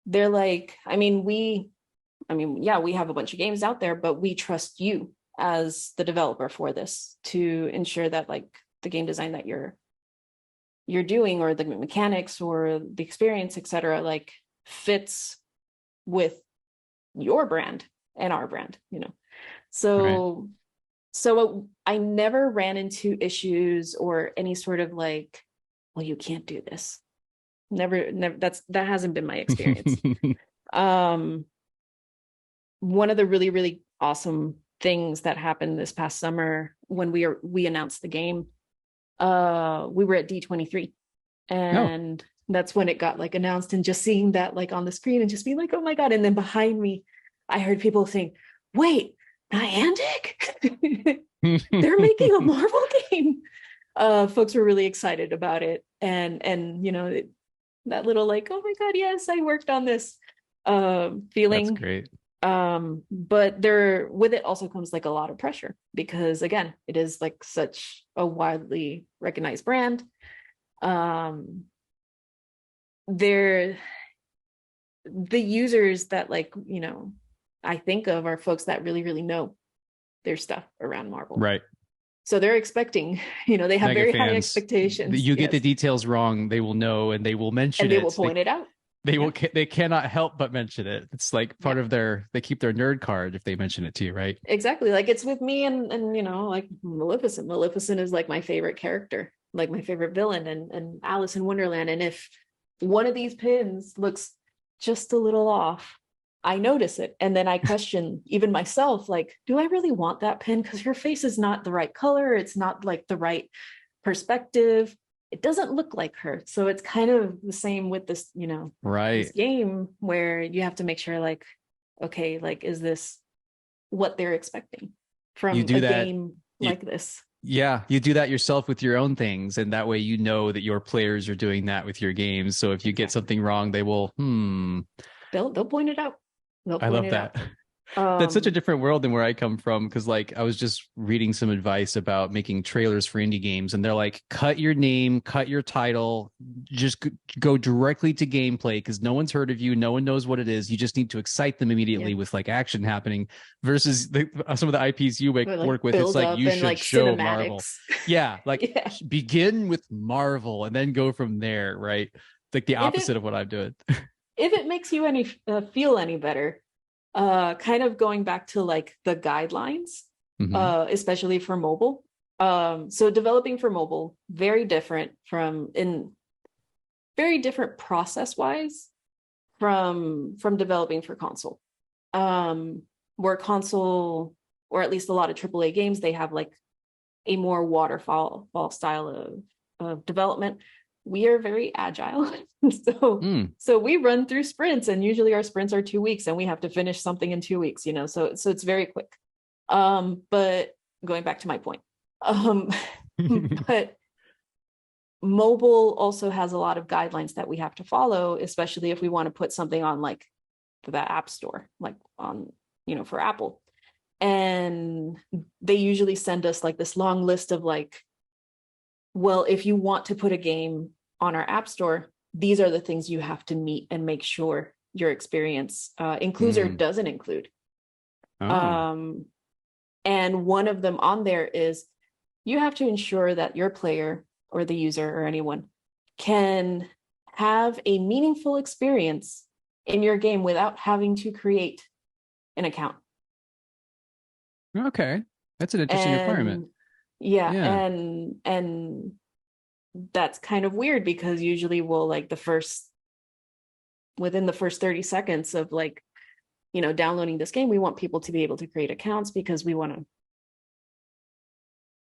they're like, yeah, we have a bunch of games out there, but we trust you as the developer for this to ensure that like the game design that you're doing, or the mechanics or the experience, etc., like fits with your brand and our brand. Right. So I never ran into issues or any sort of like, well, you can't do this. Never, that hasn't been my experience. Um, one of the really, really awesome things that happened this past summer when we announced the game, we were at D23, and that's when it got like announced, and just seeing that like on the screen and just being like, oh my God. And then behind me, I heard people saying, wait, Niantic? They're making a Marvel game. Folks were really excited about it. And you know, that little like, oh my God, yes, I worked on this feeling. That's great. But there with it also comes like a lot of pressure, because again, it is like such a widely recognized brand. They're the users that, like, you know, I think of are folks that really, really know their stuff around Marvel. Right. So they're expecting, you know, they have Mega very fans. high expectations. You get the details wrong, they will know, and they will mention and it. They will point it out. They cannot help but mention it. It's like part of they keep their nerd card if they mention it to you, right? Exactly. Like it's with me and you know, like Maleficent. Maleficent is like my favorite character, like my favorite villain, and Alice in Wonderland. And if one of these pins looks just a little off, I notice it. And then I question even myself, like, do I really want that pin? Because her face is not the right color. It's not like the right perspective. It doesn't look like her. So it's kind of the same with this, you know, right, this game, where you have to make sure, like, okay, like, is this what they're expecting from a game like this? Yeah, you do that yourself with your own things, and that way you know that your players are doing that with your games. So if you get something wrong, they will they'll point it out. I love that. That's such a different world than where I come from, because like I was just reading some advice about making trailers for indie games, and they're like, cut your name, cut your title, just go directly to gameplay, because no one's heard of you, no one knows what it is. You just need to excite them immediately with like action happening. Versus some of the IPs you work with, it's like you should like show cinematics. Marvel. Yeah, like begin with Marvel and then go from there, right? Like the opposite of what I'm doing. If it makes you feel any better, kind of going back to like the guidelines, especially for mobile. So developing for mobile, very different process wise from developing for console. Where console, or at least a lot of AAA games, they have like a more waterfall style of development. We are very agile. So we run through sprints, and usually our sprints are 2 weeks, and we have to finish something in 2 weeks, you know, so it's very quick. But going back to my point, but mobile also has a lot of guidelines that we have to follow, especially if we want to put something on like the app store, like on, you know, for Apple. And they usually send us like this long list of like, well, if you want to put a game on our app store, these are the things you have to meet and make sure your experience includes or doesn't include. And one of them on there is you have to ensure that your player or the user or anyone can have a meaningful experience in your game without having to create an account. Okay, that's an interesting requirement. Yeah. And that's kind of weird, because usually we'll like within the first 30 seconds of like, you know, downloading this game, we want people to be able to create accounts because we want to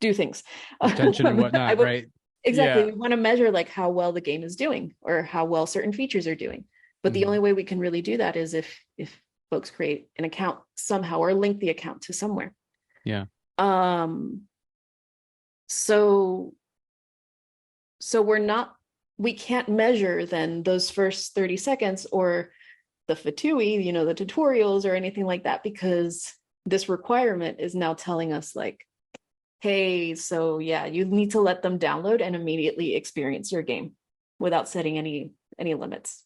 do things. Attention and whatnot, right? Exactly. Yeah. We want to measure like how well the game is doing or how well certain features are doing. But the only way we can really do that is if folks create an account somehow or link the account to somewhere. Yeah. So we can't measure then those first 30 seconds or the FATUI, you know, the tutorials or anything like that, because this requirement is now telling us like, hey, so yeah, you need to let them download and immediately experience your game without setting any limits.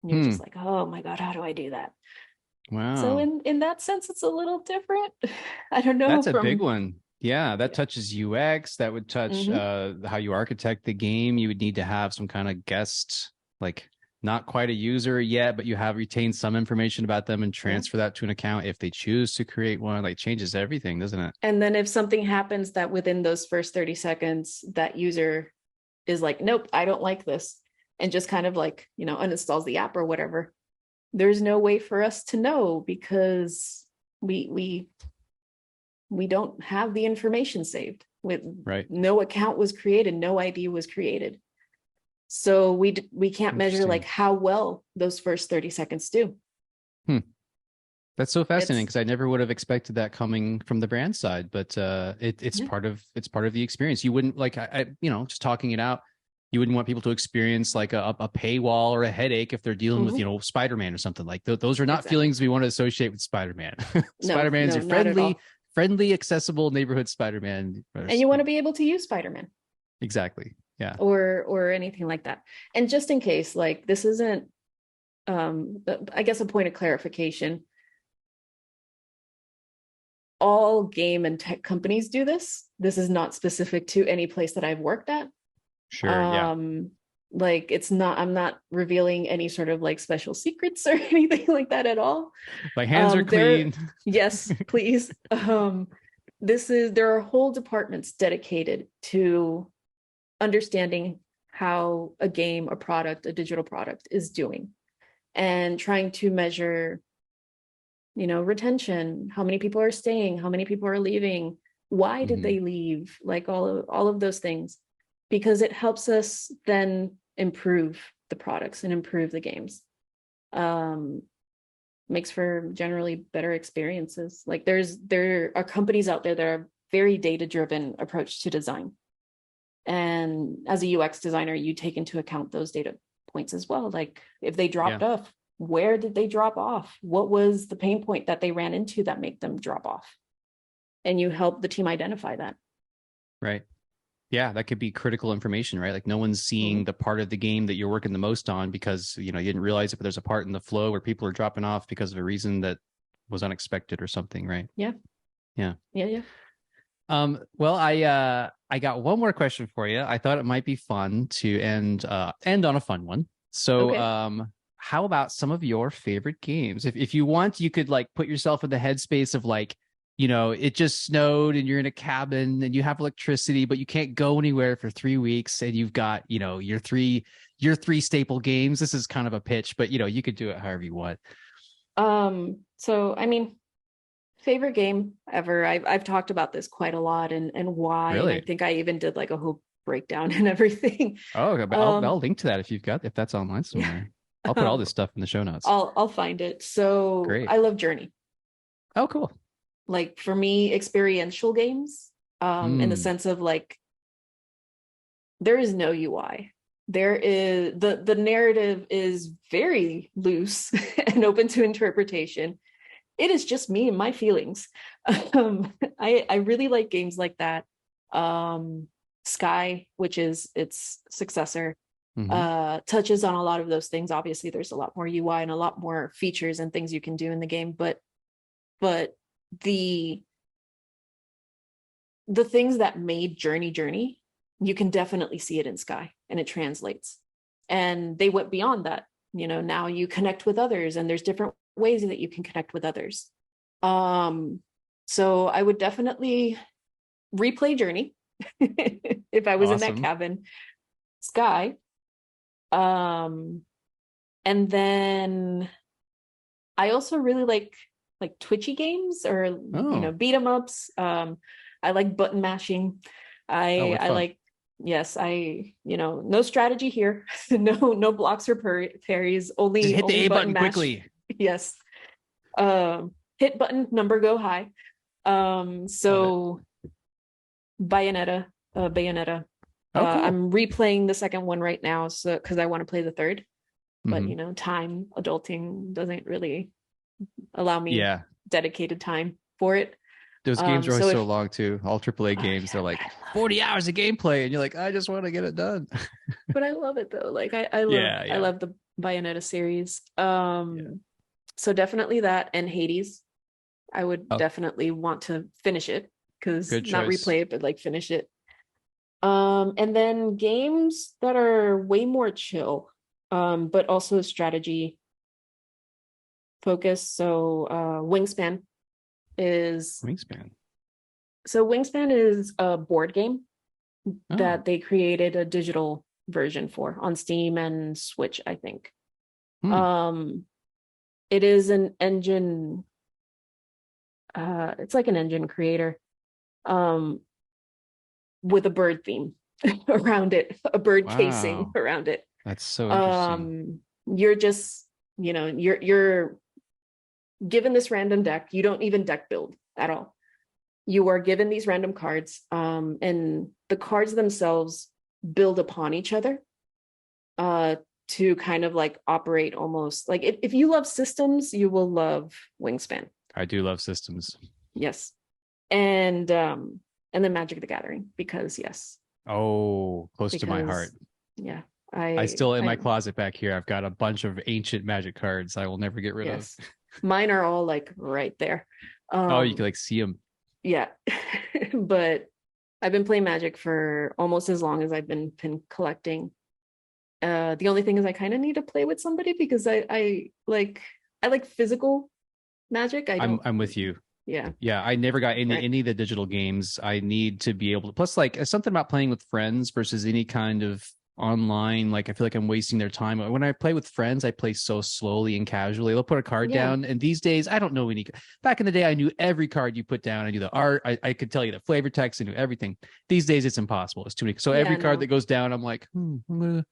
And you're just like, oh my God, how do I do that? Wow. So in that sense, it's a little different. I don't know. That's a big one. Yeah, that touches UX. That would touch how you architect the game. You would need to have some kind of guest, like not quite a user yet, but you have retained some information about them and transfer that to an account if they choose to create one. Like changes everything, doesn't it? And then if something happens that within those first 30 seconds, that user is like, nope, I don't like this. and just kind of like, uninstalls the app or whatever, there's no way for us to know because we don't have the information saved. With Right. no account was created, no ID was created. So we can't measure like how well those first 30 seconds do. That's so fascinating It's because I never would have expected that coming from the brand side, but it's Yeah. part of the experience. You wouldn't like just talking it out. You wouldn't want people to experience like a paywall or a headache if they're dealing with Mhm. Spider-Man or something. Like those are not Exactly. feelings we want to associate with Spider-Man. No, Spider-Man's no, your not at all. friendly, accessible neighborhood Spider-Man. And you want to be able to use Spider-Man Exactly. Yeah. or anything like that. And just in case, like this isn't I guess a point of clarification. All game and tech companies do this. This is not specific to any place that I've worked at. Sure. Yeah. Like it's not, I'm not revealing any sort of like special secrets or anything like that at all. My hands are clean. Yes, please. There are whole departments dedicated to understanding how a game, a product, a digital product is doing and trying to measure, retention, how many people are staying, how many people are leaving, why did they leave, like all of those things, because it helps us then improve the products and improve the games. Makes for generally better experiences. Like there are companies out there that are very data-driven approach to design. And as a UX designer, you take into account those data points as well. Like if they dropped off, where did they drop off? What was the pain point that they ran into that made them drop off? And you help the team identify that. Right. Yeah, that could be critical information, right? Like no one's seeing the part of the game that you're working the most on because, you didn't realize it, but there's a part in the flow where people are dropping off because of a reason that was unexpected or something, right? Yeah. Yeah. Yeah. Well, I got one more question for you. I thought it might be fun to end on a fun one. So, Okay. how about some of your favorite games? If you want, you could like put yourself in the headspace of like, it just snowed and you're in a cabin and you have electricity, but you can't go anywhere for 3 weeks and you've got, your three staple games. This is kind of a pitch, but you could do it however you want. So I mean, favorite game ever. I've talked about this quite a lot and why. Really? And I think I even did like a whole breakdown and everything. Oh, okay, but I'll link to that if that's online somewhere. I'll put all this stuff in the show notes. I'll find it. So Great. I love Journey. Oh, cool. Like for me, experiential games, in the sense of like, there is no UI. There is the narrative is very loose and open to interpretation. It is just me and my feelings. I really like games like that. Sky, which is its successor, touches on a lot of those things. Obviously, there's a lot more UI and a lot more features and things you can do in the game, but the things that made Journey, you can definitely see it in Sky, and it translates. And they went beyond that. Now you connect with others, and there's different ways that you can connect with others. So I would definitely replay Journey if I was in that cabin. Sky. And then I also really like twitchy games or beat 'em ups. I like button mashing. I like, yes, no strategy here. no blocks or parries, only just hit the A button button quickly. Yes. Hit button, number go high. So Bayonetta. Cool. I'm replaying the second one right now, so because I want to play the third. But time, adulting doesn't really allow me dedicated time for it. Those games are always so long too. All AAA games, they're like 40 hours of gameplay, and you're like, I just want to get it done. But I love it though. Like I love the Bayonetta series. So definitely that, and Hades. I would definitely want to finish it, because not replay it, but like finish it. And then games that are way more chill, but also strategy focused. So Wingspan is a board game that they created, a digital version for on Steam and Switch, I think. Hmm. It is an engine, it's like an engine creator, with a bird theme around it, a bird casing Wow. around it. That's so interesting. You're just, you're given this random deck. You don't even deck build at all. You are given these random cards, and the cards themselves build upon each other, to kind of like operate almost like, if you love systems, you will love Wingspan. I do love systems. Yes. And then Magic the Gathering, because yes. Oh, close to my heart. Yeah. I still, in my closet back here, I've got a bunch of ancient Magic cards I will never get rid of. Mine are all like right there. Oh, you can like see them. Yeah. But I've been playing Magic for almost as long as I've been collecting. The only thing is I kind of need to play with somebody, because I like physical Magic. I'm with you. Yeah, I never got into any of the digital games. I need to be able to, plus like something about playing with friends versus any kind of online, like I feel like I'm wasting their time. When I play with friends, I play so slowly and casually. They'll put a card down, and these days I don't know any. Back in the day, I knew every card you put down. I knew the art. I could tell you the flavor text. I knew everything. These days it's impossible. It's too many. So every card that goes down, I'm like, I'm gonna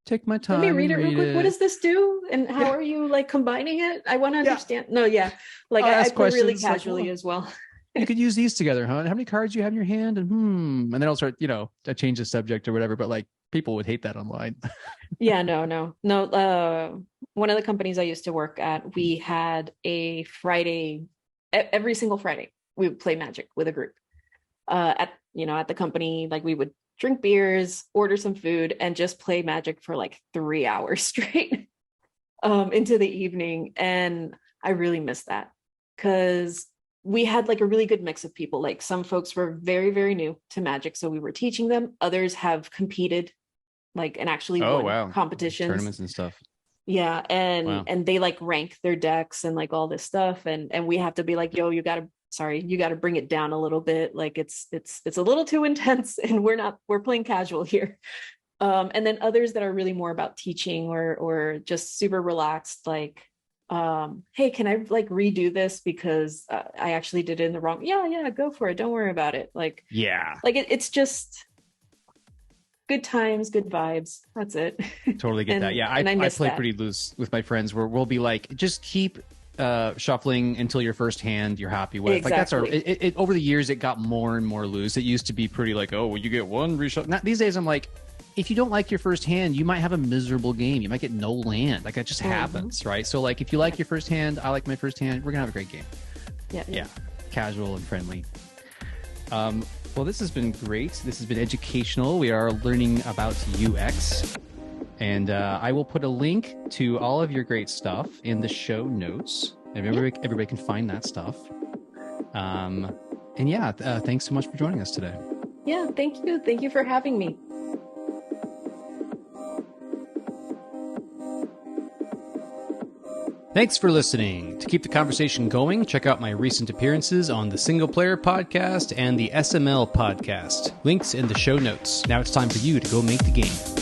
take my time. Let me read it real quick. What does this do? And how are you like combining it? I want to understand. No, yeah. Like I play really casually as well. You could use these together, huh? How many cards do you have in your hand? And then I'll start, I change the subject or whatever. But like people would hate that online. Yeah, no. One of the companies I used to work at, we had a Friday, every single Friday, we would play Magic with a group. At the company, like we would drink beers, order some food, and just play Magic for like 3 hours straight, into the evening. And I really miss that, because we had like a really good mix of people. Like some folks were very, very new to Magic, so we were teaching them. Others have competed, like, and actually won competitions, tournaments and stuff. Yeah, and they like rank their decks and like all this stuff, and we have to be like, yo, you got to bring it down a little bit. Like it's a little too intense, and we're playing casual here. And then others that are really more about teaching or just super relaxed, like, hey, can I like redo this because I actually did it in the wrong? Yeah, go for it. Don't worry about it. Like, yeah, like it's just good times, good vibes. That's it. Totally get that. Yeah, I play pretty loose with my friends, where we'll be like, just keep shuffling until your first hand you're happy with. Exactly. Like that's our. Over the years, it got more and more loose. It used to be pretty like, oh, well, you get one reshuffle. These days, I'm like, if you don't like your first hand, you might have a miserable game. You might get no land. Like that just happens, right? So like, if you like your first hand, I like my first hand. We're gonna have a great game. Yeah. Casual and friendly. Well, this has been great. This has been educational. We are learning about UX. And I will put a link to all of your great stuff in the show notes. And everybody can find that stuff. And yeah, thanks so much for joining us today. Yeah, thank you. Thank you for having me. Thanks for listening. To keep the conversation going, check out my recent appearances on the Single Player Podcast and the SML Podcast. Links in the show notes. Now it's time for you to go make the game.